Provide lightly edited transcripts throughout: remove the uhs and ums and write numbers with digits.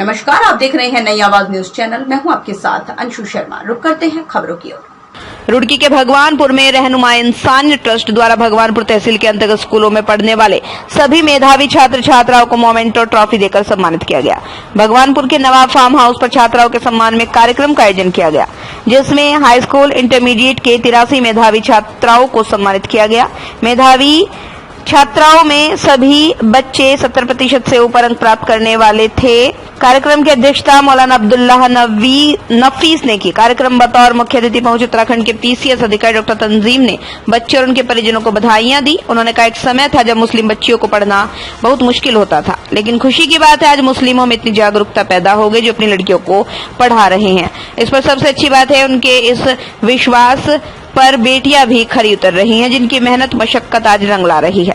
नमस्कार, आप देख रहे हैं नई आवाज न्यूज चैनल। मैं हूं आपके साथ अंशु शर्मा। रुक करते हैं खबरों की ओर। रुड़की के भगवानपुर में रहनुमा इंसानियत ट्रस्ट द्वारा भगवानपुर तहसील के अंतर्गत स्कूलों में पढ़ने वाले सभी मेधावी छात्र छात्राओं को मोमेंटो ट्रॉफी देकर सम्मानित किया गया। भगवानपुर के नवाब फार्म हाउस पर छात्राओं के सम्मान में कार्यक्रम का आयोजन किया गया, जिसमें हाई स्कूल इंटरमीडिएट के 83 मेधावी छात्राओं को सम्मानित किया गया। मेधावी छात्राओं में सभी बच्चे 70% से ऊपर अंक प्राप्त करने वाले थे। कार्यक्रम की अध्यक्षता मौलाना अब्दुल्लाह नफीस ने की। कार्यक्रम बतौर मुख्य अतिथि पहुंचे उत्तराखंड के PCS अधिकारी डॉक्टर तंजीम ने बच्चे और उनके परिजनों को बधाइयां दी। उन्होंने कहा, एक समय था जब मुस्लिम बच्चियों को पढ़ना बहुत मुश्किल होता था, लेकिन खुशी की बात है आज मुस्लिमों में इतनी जागरूकता पैदा हो गई जो अपनी लड़कियों को पढ़ा रहे हैं। इस पर सबसे अच्छी बात है उनके इस विश्वास पर बेटियां भी खरी उतर रही हैं, जिनकी मेहनत मशक्कत आज रंग ला रही है।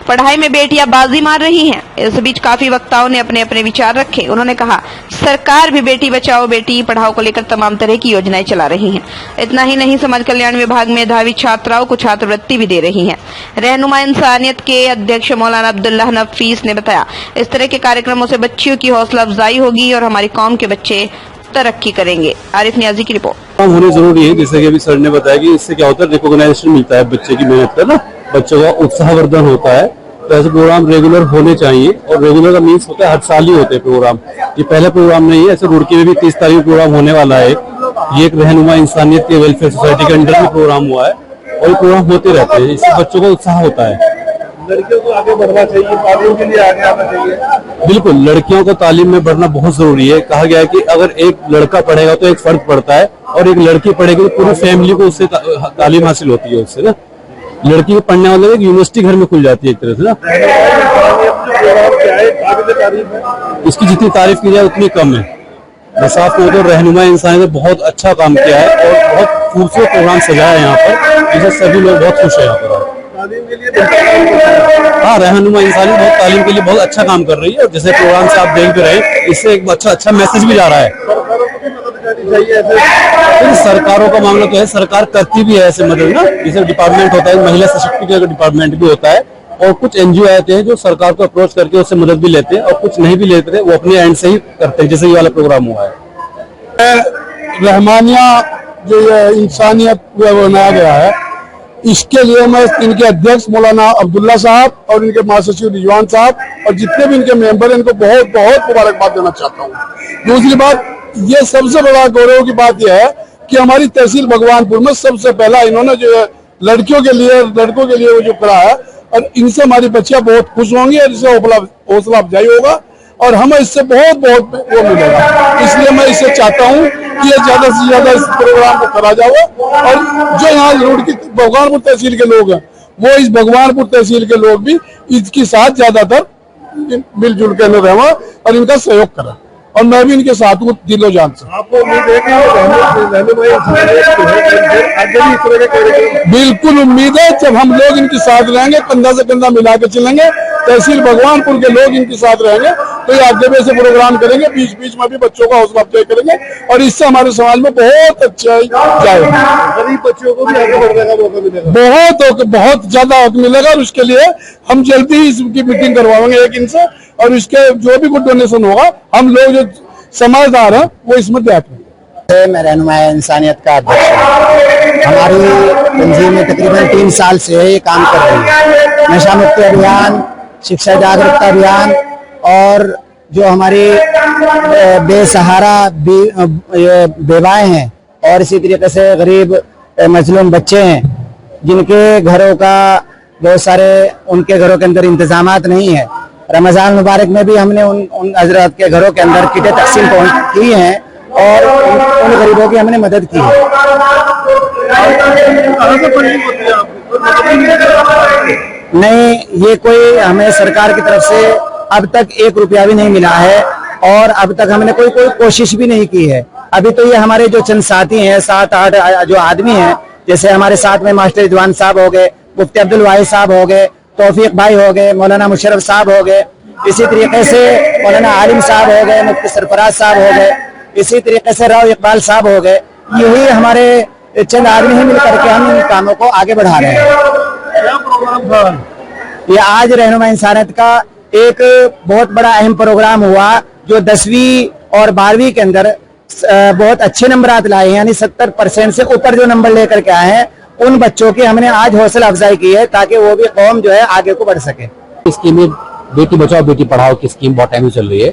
पढ़ाई में बेटियां बाजी मार रही हैं। इस बीच काफी वक्ताओं ने अपने अपने विचार रखे। उन्होंने कहा, सरकार भी बेटी बचाओ बेटी पढ़ाओ को लेकर तमाम तरह की योजनाएं चला रही है। इतना ही नहीं, समाज कल्याण विभाग में मेधावी छात्राओं को छात्रवृत्ति भी दे रही है। रहनुमा इंसानियत के अध्यक्ष मौलाना अब्दुल्लाह नफीस ने बताया, इस तरह के कार्यक्रमों से बच्चियों की हौसला अफजाई होगी और हमारी कौम के बच्चे तरक्की करेंगे। आरिफ नियाजी की रिपोर्ट। होनी जरूरी है, जैसे कि अभी सर ने बताया कि इससे क्या होता है, रिकॉग्नाइजेशन मिलता है बच्चे की मेहनत का ना, बच्चों का उत्साहवर्धन होता है। तो ऐसे प्रोग्राम रेगुलर होने चाहिए, और रेगुलर का मीन्स होता है हर साल ही होते हैं प्रोग्राम। ये पहला प्रोग्राम नहीं है, ऐसे रुड़की में भी 30 तारीख प्रोग्राम होने वाला है। ये एक रहनुमा इंसानियत के वेलफेयर सोसाइटी के अंडर में प्रोग्राम हुआ है, और ये प्रोग्राम होते रहते हैं। इससे बच्चों को उत्साह होता है। लड़कियों को आगे बढ़ना चाहिए, तालीम के लिए आगे आना चाहिए। बिल्कुल, लड़कियों को तालीम में बढ़ना बहुत जरूरी है। कहा गया है कि अगर एक लड़का पढ़ेगा तो एक फर्क पड़ता है, और एक लड़की पढ़ेगी तो पूरी फैमिली को उससे तालीम हासिल होती है। उससे ना लड़की के पढ़ने वाले एक यूनिवर्सिटी घर में खुल जाती है एक तरह से ना। इसकी जितनी तारीफ की जाए उतनी कम है। बस आपको तो रहनुमा इंसान ने बहुत अच्छा काम किया है और बहुत खूबसूरत प्रोग्राम सजाया है यहाँ पर, जिससे सभी लोग बहुत खुश है यहाँ पर। हाँ, रहनुमा इंसानी बहुत तालीम के लिए बहुत अच्छा काम कर रही है, और जैसे प्रोग्राम से आप देख भी रहे हैं, इससे एक अच्छा मैसेज भी जा रहा है। सरकारों का मामला तो है, सरकार करती भी है ऐसे मदद ना। जैसे डिपार्टमेंट होता है, महिला सशक्तिकरण का डिपार्टमेंट भी होता है, और कुछ NGO आते हैं जो सरकार को अप्रोच करके उससे मदद भी लेते हैं, और कुछ नहीं भी लेते, वो अपने एंड से ही करते हैं, जैसे ये वाला प्रोग्राम हुआ है। रहमानिया जो इंसानियत बनाया गया है, इसके लिए मैं इनके अध्यक्ष मौलाना अब्दुल्ला साहब और इनके महासचिव रिजवान साहब और जितने भी इनके मेंबर हैं, इनको बहुत बहुत मुबारकबाद देना चाहता हूँ। दूसरी बात, ये सबसे बड़ा गौरव की बात यह है कि हमारी तहसील भगवानपुर में सबसे पहला इन्होंने जो है लड़कियों के लिए वो जो करा है, और इनसे हमारी बच्चियां बहुत खुश होंगी, और इससे हौसला अफजाई होगा, और हमें इससे बहुत वो मिलेगा। इसलिए मैं इससे चाहता हूँ कि ये ज्यादा से ज्यादा इस प्रोग्राम को करा जाए, और जो यहाँ रुड़की भगवानपुर तहसील के लोग हैं, वो इस भगवानपुर तहसील के लोग भी इसके साथ ज्यादातर मिलजुल कर रहे और इनका सहयोग करें, और मैं भी इनके साथ हूँ दिलो जान से। आपको उम्मीद है कि बिल्कुल उम्मीद है, जब हम लोग इनके साथ रहेंगे, कंधा से कंधा मिला के चलेंगे, तहसील भगवानपुर के लोग इनके साथ रहेंगे, तो ये आगे भी ऐसे प्रोग्राम करेंगे, बीच बीच में भी बच्चों का हौसला अफजाई करेंगे, और इससे हमारे समाज में बहुत अच्छा जाएगा। गरीब बच्चों को भी आगे बढ़ने का मौका मिलेगा, बहुत ज्यादा हक मिलेगा, और उसके लिए हम जल्दी ही इसकी मीटिंग करवाएंगे एक इनसे, और इसके जो भी कुछ डोनेशन होगा, हम लोग जो समझदार हैं वो इसमें देखेंगे। मैं रहनुमा इंसानियत का अध्यक्ष हूँ। हमारी तंजीम में तकरीबन 3 साल से ये काम कर रही है। नशा मुक्ति अभियान, शिक्षा जागरूकता अभियान, और जो हमारी बेसहारा बेवाएं हैं, और इसी तरीके से गरीब मजलूम बच्चे हैं जिनके घरों का बहुत सारे उनके घरों के अंदर इंतजामात नहीं है। रमजान मुबारक में भी हमने उन हजरत के घरों के अंदर किटें तकसीम की हैं, और उन गरीबों की हमने मदद की है। नहीं, ये कोई हमें सरकार की तरफ से अब तक 1 रुपया भी नहीं मिला है, और अब तक हमने कोई कोशिश भी नहीं की है। अभी तो ये हमारे जो चंद साथी हैं, 7-8 जो आदमी हैं, जैसे हमारे साथ में मास्टर रिजवान साहब हो गए, मुफ्ती अब्दुल वाहिद साहब हो गए, तौफीक भाई हो गए, मौलाना मुशर्रफ साहब हो गए, इसी तरीके से मौलाना आलिम साहब हो गए, मुफ्ती सरफराज साहब हो गए, इसी तरीके से राव इकबाल साहब हो गए। यही हमारे चंद आदमी ही मिलकर के हम इन कामों को आगे बढ़ा रहे हैं। ये आज रहनुमा इंसानियत का एक बहुत बड़ा अहम प्रोग्राम हुआ, जो 10वीं और 12वीं के अंदर बहुत अच्छे नंबरात लाए हैं, यानी 70% से ऊपर जो नंबर लेकर के आए हैं, उन बच्चों की हमने आज हौसला अफजाई की है ताकि वो भी कौम जो है आगे को बढ़ सके। स्कीम में बेटी बचाओ बेटी पढ़ाओ की स्कीम बहुत टाइम से चल रही है।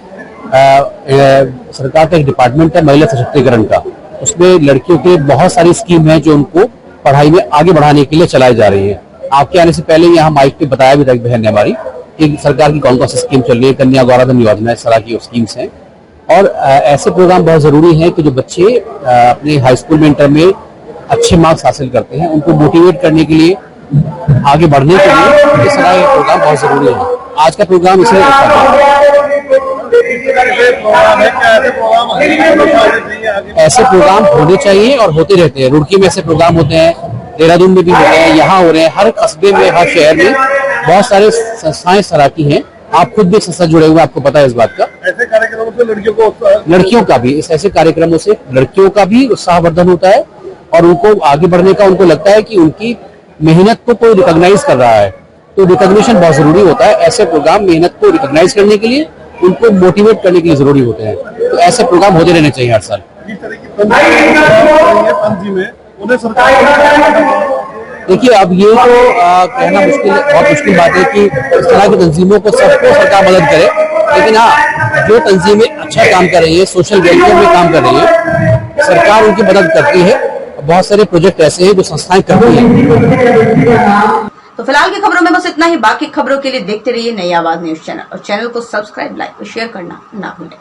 सरकार का एक डिपार्टमेंट है महिला सशक्तिकरण का, उसमें लड़कियों के बहुत सारी स्कीम है जो उनको पढ़ाई में आगे बढ़ाने के लिए चलाई जा रही है। आपके आने से पहले यहाँ माइक पे बताया भी था एक बहन ने हमारी कि सरकार की कौन कौन सी स्कीम चल रही है, कन्या गौरधन योजना, इस तरह की स्कीम्स हैं। और ऐसे प्रोग्राम बहुत जरूरी है कि जो बच्चे अपने हाई स्कूल में इंटर में अच्छे मार्क्स हासिल करते हैं उनको मोटिवेट करने के लिए, आगे बढ़ने के लिए इस तरह के प्रोग्राम बहुत जरूरी है। आज का प्रोग्राम इसे ऐसे प्रोग्राम होने चाहिए और होते रहते हैं। रुड़की में ऐसे प्रोग्राम होते हैं, देहरादून में भी होते हैं, यहाँ हो रहे हैं, हर कस्बे में, हर शहर में बहुत सारे संस्थाएं इस तरह की हैं। आप खुद भी संस्था जुड़े हुए, आपको पता है इस बात का। ऐसे कार्यक्रमों से लड़कियों का भी, इस ऐसे कार्यक्रमों से लड़कियों का भी उत्साहवर्धन होता है और उनको आगे बढ़ने का, उनको लगता है कि उनकी मेहनत को कोई रिकॉग्नाइज कर रहा है, तो रिकॉग्निशन बहुत जरूरी होता है। ऐसे प्रोग्राम मेहनत को रिकॉग्नाइज करने के लिए, उनको मोटिवेट करने के लिए जरूरी होते हैं, तो ऐसे प्रोग्राम होते रहने चाहिए हर साल। देखिए, अब ये तो कहना मुश्किल, बहुत मुश्किल बात है कि इस तरह की तंजीमों को सबको सरकार मदद करे, लेकिन हाँ, जो तंजीमें अच्छा काम कर रही है, सोशल वेलफेयर में काम कर रही है, सरकार उनकी मदद करती है। बहुत सारे प्रोजेक्ट ऐसे हैं जो संस्थाएं करती हैं। तो फिलहाल की खबरों में बस इतना ही। बाकी खबरों के लिए देखते रहिए नई आवाज न्यूज चैनल और चैनल को सब्सक्राइब, लाइक और शेयर करना ना भूलें।